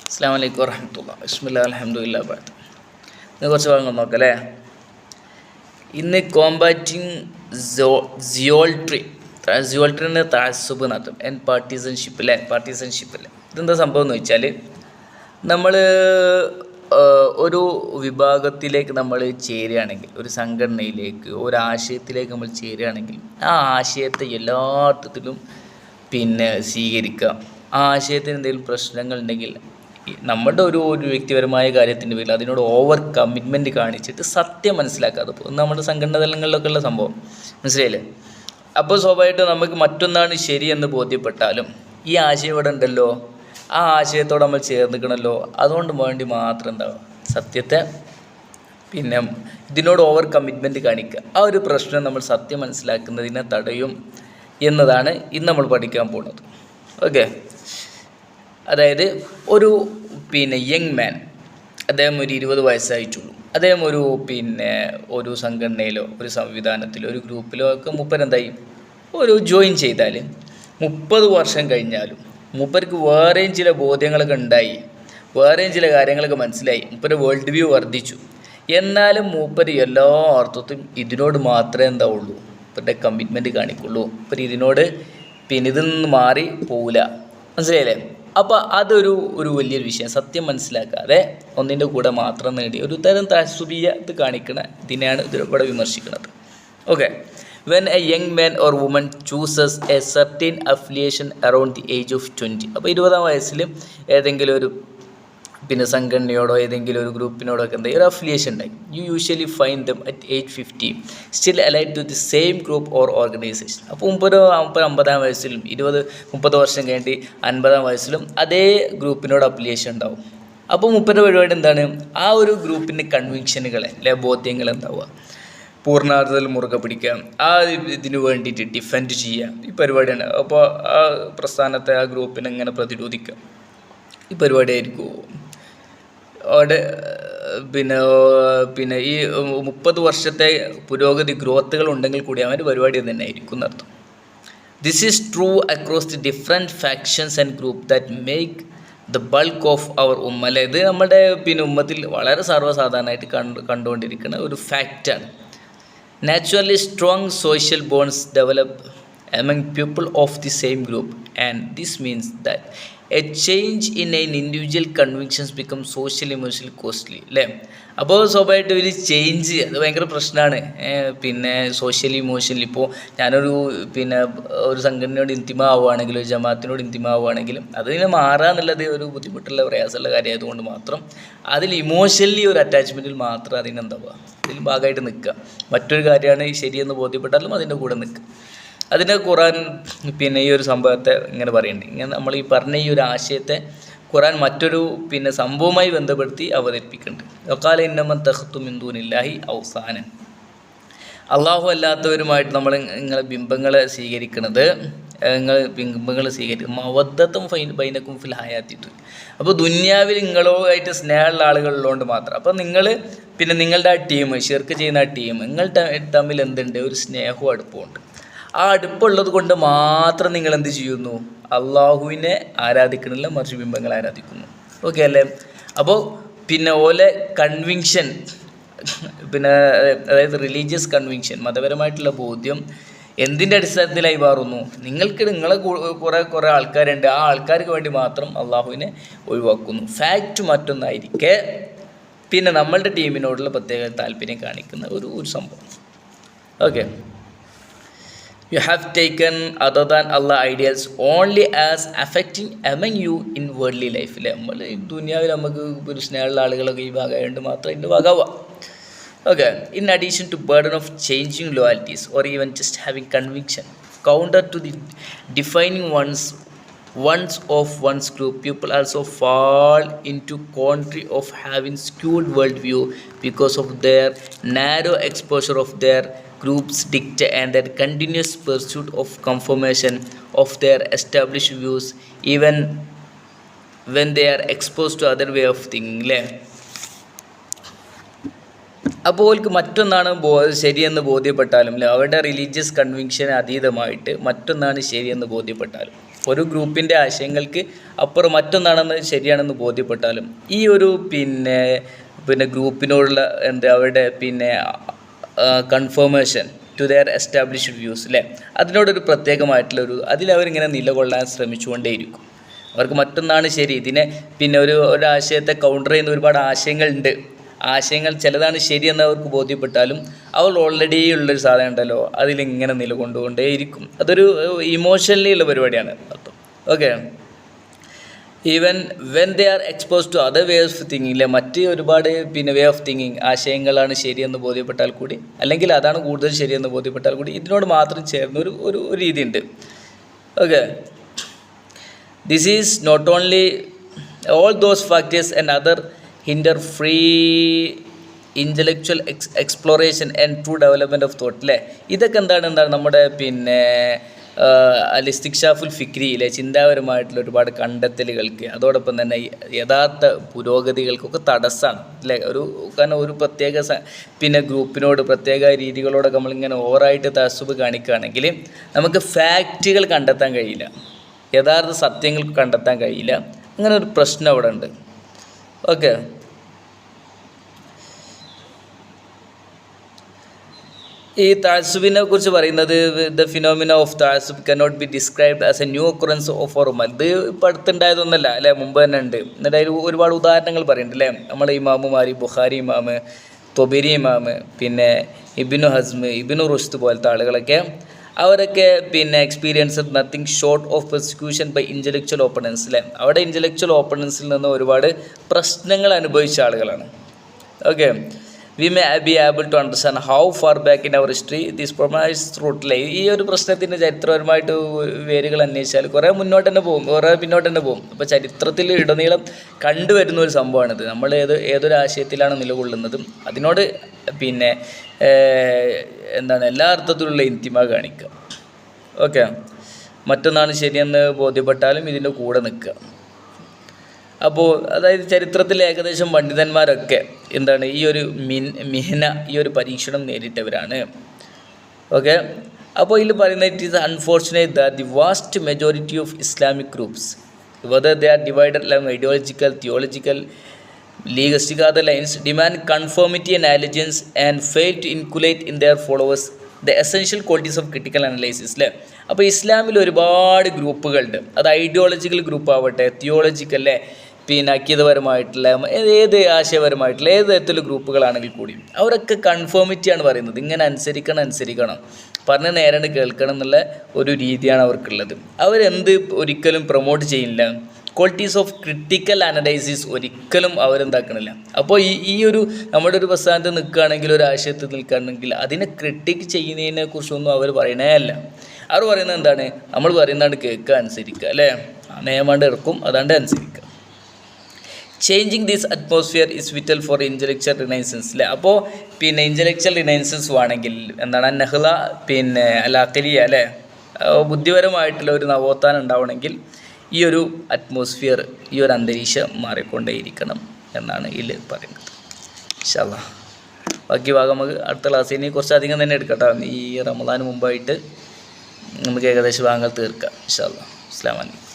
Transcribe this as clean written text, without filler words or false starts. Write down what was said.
അസ്സലാമു അലൈക്കും വറഹ്മത്തുള്ളാഹി. ബിസ്മില്ലാഹി അൽഹംദുലില്ലാഹി ബഅദ്. ഇന്ന് കുറച്ച് ഭാഗങ്ങൾ നോക്കാം അല്ലേ. ഇന്ന് കോമ്പാറ്റിംഗ് ജിയോൾട്രിന് തഅസ്സുബ് നടത്തും ആൻഡ് പാർട്ടിസൺഷിപ്പ് അല്ലേ. ഇതെന്താ സംഭവം എന്ന് വെച്ചാൽ, നമ്മൾ ഒരു വിഭാഗത്തിലേക്ക് നമ്മൾ ചേരുകയാണെങ്കിൽ, ഒരു സംഘടനയിലേക്ക്, ഒരാശയത്തിലേക്ക് നമ്മൾ ചേരുകയാണെങ്കിൽ, ആ ആശയത്തെ എല്ലാ അർത്ഥത്തിലും സ്വീകരിക്കുക. ആ ആശയത്തിന് എന്തെങ്കിലും പ്രശ്നങ്ങൾ ഉണ്ടെങ്കിൽ നമ്മുടെ ഒരു വ്യക്തിപരമായ കാര്യത്തിൻ്റെ പേരിൽ അതിനോട് ഓവർ കമ്മിറ്റ്മെൻറ്റ് കാണിച്ചിട്ട് സത്യം മനസ്സിലാക്കാതെ പോകും. നമ്മുടെ സംഘടന തലങ്ങളിലൊക്കെ ഉള്ള സംഭവം മനസ്സിലായില്ലേ. അപ്പോൾ സ്വാഭാവികമായിട്ടും നമുക്ക് മറ്റൊന്നാണ് ശരിയെന്ന് ബോധ്യപ്പെട്ടാലും ഈ ആശയം ഇവിടെ ഉണ്ടല്ലോ, ആ ആശയത്തോട് നമ്മൾ ചേർന്നിക്കണമല്ലോ, അതുകൊണ്ട് വേണ്ടി മാത്രം എന്താവും സത്യത്തെ ഇതിനോട് ഓവർ കമ്മിറ്റ്മെൻറ്റ് കാണിക്കുക. ആ ഒരു പ്രശ്നം നമ്മൾ സത്യം മനസ്സിലാക്കുന്നതിനെ തടയും എന്നതാണ് ഇന്ന് നമ്മൾ പഠിക്കാൻ പോകുന്നത്. ഓക്കെ, അതായത് ഒരു യങ് മാൻ, അദ്ദേഹം ഒരു 20 വയസ്സായിട്ടുള്ളൂ. അദ്ദേഹം ഒരു സംഘടനയിലോ ഒരു സംവിധാനത്തിലോ ഒരു ഗ്രൂപ്പിലോ ഒക്കെ മൂപ്പരെന്തായി ജോയിൻ ചെയ്താൽ 30 വർഷം കഴിഞ്ഞാലും മൂപ്പർക്ക് വേറെയും ചില ബോധ്യങ്ങളൊക്കെ ഉണ്ടായി, വേറെയും ചില കാര്യങ്ങളൊക്കെ മനസ്സിലായി, മൂപ്പര് വേൾഡ് വ്യൂ വർദ്ധിച്ചു. എന്നാലും മൂപ്പര് എല്ലാ അർത്ഥത്തും ഇതിനോട് മാത്രമേ എന്താവുള്ളൂ, മൂപ്പരുടെ കമ്മിറ്റ്മെൻറ്റ് കാണിക്കുള്ളൂ. മൂപ്പര് ഇതിനോട് ഇതിൽ നിന്ന് മാറി പോവില്ല. മനസ്സിലായില്ലേ. അപ്പോൾ അതൊരു വലിയൊരു വിഷയം. സത്യം മനസ്സിലാക്കാതെ ഒന്നിൻ്റെ കൂടെ മാത്രം നേടി ഒരു തരം താസുബിയത്ത് കാണിക്കണ ഇതിനെയാണ് ഇവിടെ വിമർശിക്കുന്നത്. Okay, when a young man or woman chooses a certain affiliation around the age of 20. അപ്പോൾ 20-ാം വയസ്സിൽ ഏതെങ്കിലും ഒരു സംഘടനയോടോ ഏതെങ്കിലും ഒരു ഗ്രൂപ്പിനോടോ ഒക്കെ ഒരു അഫിലിയേഷൻ ഉണ്ടായി. You usually find them at age 50 still allied to the same group or organization. അപ്പോൾ 50-ാം വയസ്സിലും 30 വർഷം കഴിഞ്ഞിട്ട് 50-ാം വയസ്സിലും അതേ ഗ്രൂപ്പിനോട് അഫിലിയേഷൻ ഉണ്ടാവും. അപ്പോൾ മൂപ്പരുടെ പരിപാടി എന്താണ്, ആ ഒരു ഗ്രൂപ്പിൻ്റെ കൺവിക്ഷനുകളെ ബോധ്യങ്ങൾ എന്താവുക, പൂർണ്ണാർത്ഥത്തിൽ മുറുകെ പിടിക്കുക, ആ ഇതിന് വേണ്ടിയിട്ട് ഡിഫെൻഡ് ചെയ്യുക, ഈ പരിപാടിയാണ്. അപ്പോൾ ആ പ്രസ്ഥാനത്തെ, ആ ഗ്രൂപ്പിനെ ഇങ്ങനെ പ്രതിരോധിക്കുക, ഈ പരിപാടിയായിരിക്കും അവിടെ ഈ 30 വർഷത്തെ പുരോഗതി ഗ്രോത്തുകൾ ഉണ്ടെങ്കിൽ കൂടി അവൻ്റെ പരിപാടി തന്നെ ആയിരിക്കും എന്നർത്ഥം. This is true across the different factions and group that make the bulk of our ഉമ്മ അല്ലേ. ഇത് നമ്മുടെ ഉമ്മത്തിൽ വളരെ സർവ്വസാധാരണമായിട്ട് കണ്ടുകൊണ്ടിരിക്കുന്ന ഒരു ഫാക്റ്റാണ്. Naturally strong social bonds develop among people of the same group, and this means that a change in an individual convictions become social emotional costly അല്ലേ. അപ്പോൾ സ്വാഭാവികമായിട്ടും ഒരു ചേഞ്ച് അത് ഭയങ്കര പ്രശ്നമാണ്. സോഷ്യൽ ഇമോഷണലി ഇപ്പോൾ ഞാനൊരു ഒരു സംഘടനയോട് ഇന്തിമ ആവുകയാണെങ്കിലും ഒരു ജമാഅത്തിനോട് ഇന്തിമ ആവുകയാണെങ്കിലും അതിനെ മാറുക എന്നുള്ളത് ഒരു ബുദ്ധിമുട്ടുള്ള പ്രയാസമുള്ള കാര്യമായതുകൊണ്ട് മാത്രം അതിൽ ഇമോഷണലി ഒരു അറ്റാച്ച്മെൻറ്റിൽ മാത്രം അതിനെന്താവുക, അതിൽ ഭാഗമായിട്ട് നിൽക്കുക. മറ്റൊരു കാര്യമാണ് ഈ ശരിയെന്ന് ബോധ്യപ്പെട്ടാലും അതിൻ്റെ കൂടെ നിൽക്കുക. അതിനെ ഖുറാൻ ഈ ഒരു സംഭവത്തെ ഇങ്ങനെ പറയുന്നുണ്ട്. ഇങ്ങനെ നമ്മൾ ഈ പറഞ്ഞ ഈ ഒരു ആശയത്തെ ഖുറാൻ മറ്റൊരു സംഭവവുമായി ബന്ധപ്പെടുത്തി അവതരിപ്പിക്കുന്നുണ്ട്. വഖാല ഇന്നമൻ തഖ്തു മിൻ ദൂനില്ലാഹി ഔസാനൻ. അള്ളാഹു അല്ലാത്തവരുമായിട്ട് നമ്മൾ നിങ്ങളെ ബിംബങ്ങളെ സ്വീകരിക്കുന്നത്, മവദ്ദത്തും ബൈനക്കും ഫിൽ ഹയാത്തി ദുനിയ. അപ്പോൾ ദുന്യാവിൽ നിങ്ങളുമായിട്ട് സ്നേഹമുള്ള ആളുകളിലുകൊണ്ട് മാത്രം. അപ്പോൾ നിങ്ങൾ നിങ്ങളുടെ ആ ടീം, ഷിർക്ക് ചെയ്യുന്ന ആ ടീം, നിങ്ങൾ തമ്മിൽ എന്തുണ്ട്, ഒരു സ്നേഹവും അടുപ്പമുണ്ട്. ആ അടുപ്പുള്ളത് കൊണ്ട് മാത്രം നിങ്ങൾ എന്ത് ചെയ്യുന്നു, അള്ളാഹുവിനെ ആരാധിക്കണില്ല, മറിച്ച് ബിംബങ്ങളെ ആരാധിക്കുന്നു. ഓക്കെ അല്ലേ. അപ്പോൾ ഓലെ കൺവിക്ഷൻ, അതായത് റിലീജിയസ് കൺവിക്ഷൻ, മതപരമായിട്ടുള്ള ബോധ്യം എന്തിൻ്റെ അടിസ്ഥാനത്തിലായി മാറുന്നു, നിങ്ങളെ കുറേ ആൾക്കാരുണ്ട്, ആ ആൾക്കാർക്ക് വേണ്ടി മാത്രം അള്ളാഹുവിനെ ഒഴിവാക്കുന്നു. ഫാക്റ്റ് മറ്റൊന്നായിരിക്കെ നമ്മളുടെ ടീമിനോടുള്ള പ്രത്യേക താല്പര്യം കാണിക്കുന്ന ഒരു സംഭവം. Okay, you have taken other than Allah ideals only as affecting among you in worldly life അല്ലേ. നമ്മൾ ഈ ദുനിയാവിൽ നമുക്ക് ഒരു സ്നേഹമുള്ള ആളുകളൊക്കെ ഈ ഭാഗമായതുകൊണ്ട് മാത്രം ഇതിൻ്റെ ഭാഗമാവുക. Okay, in addition to burden of changing loyalties or even just having conviction counter to the defining ones of one's group, people also fall into country of having skewed worldview because of their narrow exposure of their groups dictate and their continuous pursuit of confirmation of their established views even when they are exposed to other way of thinking അല്ലേ. അപ്പോൾ അവർക്ക് മറ്റൊന്നാണ് ശരിയെന്ന് ബോധ്യപ്പെട്ടാലും അവരുടെ religious കൺവിക്ഷന് അതീതമായിട്ട് മറ്റൊന്നാണ് ശരിയെന്ന് ബോധ്യപ്പെട്ടാലും ഒരു ഗ്രൂപ്പിൻ്റെ ആശയങ്ങൾക്ക് അപ്പുറം മറ്റൊന്നാണെന്ന് ശരിയാണെന്ന് ബോധ്യപ്പെട്ടാലും ഈ ഒരു പിന്നെ ഗ്രൂപ്പിനോടുള്ള അവരുടെ confirmation to their established views അല്ലേ, അതിനോടൊരു പ്രത്യേകമായിട്ടുള്ളൊരു അതിലവരിങ്ങനെ നിലകൊള്ളാൻ ശ്രമിച്ചുകൊണ്ടേയിരിക്കും. അവർക്ക് മറ്റൊന്നാണ് ശരി. ഇതിനെ ഒരാശയത്തെ കൗണ്ടർ ചെയ്യുന്ന ഒരുപാട് ആശയങ്ങളുണ്ട്. ആശയങ്ങൾ ചിലതാണ് ശരിയെന്ന് അവർക്ക് ബോധ്യപ്പെട്ടാലും അവർ ഓൾറെഡി ഉള്ളൊരു സാധനം ഉണ്ടല്ലോ അതിലിങ്ങനെ നിലകൊണ്ടുകൊണ്ടേയിരിക്കും. അതൊരു ഇമോഷണലി ഉള്ള പരിപാടിയാണ് അർത്ഥം. Okay, even when they are expose to other way of thinking അല്ലെ, മറ്റ് ഒരുപാട് വേ ഓഫ് തിങ്കിങ് ആശയങ്ങളാണ് ശരിയെന്ന് ബോധ്യപ്പെട്ടാൽ കൂടി, അല്ലെങ്കിൽ അതാണ് കൂടുതൽ ശരിയെന്ന് ബോധ്യപ്പെട്ടാൽ കൂടി ഇതിനോട് മാത്രം ചേർന്ന ഒരു രീതിയുണ്ട്. Okay, this is not only all those factors and other hinder free intellectual exploration and true development of thought അല്ലേ. ഇതൊക്കെ എന്താണ് നമ്മുടെ ഇസ്തിക്ശാഫുൽ ഫിക്രിയിലെ ചിന്താപരമായിട്ടുള്ള ഒരുപാട് കണ്ടെത്തലുകൾക്ക് അതോടൊപ്പം തന്നെ യഥാർത്ഥ പുരോഗതികൾക്കൊക്കെ തടസ്സമാണ് അല്ലേ. കാരണം ഒരു പ്രത്യേക ഗ്രൂപ്പിനോട് പ്രത്യേക രീതികളോടൊക്കെ നമ്മളിങ്ങനെ ഓവറായിട്ട് തഅസ്സുബ് കാണിക്കുകയാണെങ്കിൽ നമുക്ക് ഫാക്റ്റുകൾ കണ്ടെത്താൻ കഴിയില്ല, യഥാർത്ഥ സത്യങ്ങൾ കണ്ടെത്താൻ കഴിയില്ല. അങ്ങനെ ഒരു പ്രശ്നം അവിടെ ഉണ്ട്. ഓക്കെ, ഈ തഅസ്സുബിനെ കുറിച്ച് പറയുന്നത് ദ ഫിനോമിന ഓഫ് തഅസ്സുബ് cannot be described as a new occurrence of our ഉമ്മ. ഇത് ഇപ്പം അടുത്തുണ്ടായതൊന്നല്ല അല്ലേ, മുമ്പ് തന്നെ ഉണ്ട്. എന്നിട്ട് അതിൽ ഒരുപാട് ഉദാഹരണങ്ങൾ പറയുന്നുണ്ട് അല്ലേ. നമ്മുടെ ഇമാമുമാർ, ബുഖാരി ഇമാമ്, തൊബരി ഇമാമ്, ഇബ്നു ഹസ്മ്, ഇബ്നു റുഷ്ദ് പോലത്തെ ആളുകളൊക്കെ അവരൊക്കെ experience nothing short of persecution by intellectual opponents അല്ലേ. അവിടെ ഇൻ്റലക്ച്വൽ ഓപ്പണൻസിൽ നിന്ന് ഒരുപാട് പ്രശ്നങ്ങൾ അനുഭവിച്ച ആളുകളാണ്. Okay, we may be able to understand how far back in our history this promise റൂട്ടിലെ ഈ ഒരു പ്രശ്നത്തിൻ്റെ ചരിത്രപരമായിട്ട് വേരുകൾ അന്വേഷിച്ചാൽ കുറേ മുന്നോട്ട് തന്നെ പോകും, കുറേ പിന്നോട്ട് തന്നെ പോകും. അപ്പോൾ ചരിത്രത്തിൽ ഇടനീളം കണ്ടുവരുന്ന ഒരു സംഭവമാണിത്. നമ്മൾ ഏതൊരു ആശയത്തിലാണ് നിലകൊള്ളുന്നതും അതിനോട് എല്ലാ അർത്ഥത്തിലുള്ള ഇന്തിമ കാണിക്കുക. ഓക്കെ, മറ്റൊന്നാണ് ശരിയെന്ന് ബോധ്യപ്പെട്ടാലും ഇതിൻ്റെ കൂടെ നിൽക്കുക. അപ്പോൾ അതായത് ചരിത്രത്തിൽ ഏകദേശം പണ്ഡിതന്മാരൊക്കെ ഈ ഒരു മിഹ്ന, ഈ ഒരു പരീക്ഷണം നേരിട്ടവരാണ്. ഓക്കെ, അപ്പോൾ ഇതിൽ പറയുന്നത് it is unfortunate that the vast majority of Islamic groups whether they are divided along ideological, theological, legalistic other lines demand conformity and allegiance and fail to inculcate in their followers the essential qualities of critical analysis അല്ലേ. അപ്പോൾ ഇസ്ലാമിൽ ഒരുപാട് ഗ്രൂപ്പുകളുണ്ട്. അത് ideological group ആവട്ടെ, theological അക്കീദപരമായിട്ടുള്ള ഏത് ആശയപരമായിട്ടുള്ള ഏത് തരത്തിലുള്ള ഗ്രൂപ്പുകളാണെങ്കിൽ കൂടിയും അവരൊക്കെ കൺഫോമിറ്റിയാണ് പറയുന്നത്. ഇങ്ങനെ അനുസരിക്കണം, പറഞ്ഞ് നേരെ കേൾക്കണം എന്നുള്ള ഒരു രീതിയാണ് അവർക്കുള്ളത്. അവരെന്ത് ഒരിക്കലും പ്രൊമോട്ട് ചെയ്യില്ല, ക്വാളിറ്റീസ് ഓഫ് ക്രിട്ടിക്കൽ അനലൈസിസ് ഒരിക്കലും അവരെന്താക്കണില്ല. അപ്പോൾ ഈ ഒരു നമ്മുടെ ഒരു പ്രസ്ഥാനത്ത് നിൽക്കുകയാണെങ്കിൽ, ഒരു ആശയത്തിൽ നിൽക്കുകയാണെങ്കിൽ അതിനെ ക്രിട്ടിക്ക് ചെയ്യുന്നതിനെ കുറിച്ചൊന്നും അവർ പറയണേ അല്ല. അവർ പറയുന്നത് എന്താണ്, നമ്മൾ പറയുന്നതാണ് കേൾക്കുക, അനുസരിക്കുക അല്ലേ. നിയമാണ്ട് ഇറക്കും, അതാണ്ട് അനുസരിക്കുക. Changing this atmosphere is vital for intellectual renaissance അല്ലേ. അപ്പോൾ ഇൻ്റലക്ച്വൽ റിനൈസൻസ് വേണമെങ്കിൽ നഹ്ല അൽ-അഖ്ലിയ അല്ലേ, ബുദ്ധിപരമായിട്ടുള്ള ഒരു നവോത്ഥാനം ഉണ്ടാവണമെങ്കിൽ ഈ ഒരു അറ്റ്മോസ്ഫിയർ, ഈ ഒരു അന്തരീക്ഷം മാറിക്കൊണ്ടേയിരിക്കണം എന്നാണ് ഇതിൽ പറയുന്നത്. ഇൻഷാ അല്ലാഹ് ബാക്കി ഭാഗം നമുക്ക് അടുത്ത ക്ലാസ്സിന് കുറച്ചധികം തന്നെ എടുക്കട്ടോ. ഈ റമദാന് മുമ്പായിട്ട് നമുക്ക് ഏകദേശം ഭാഗങ്ങൾ തീർക്കാം. ഇൻഷാ അല്ലാഹ്. അസ്സലാമു അലൈക്കും.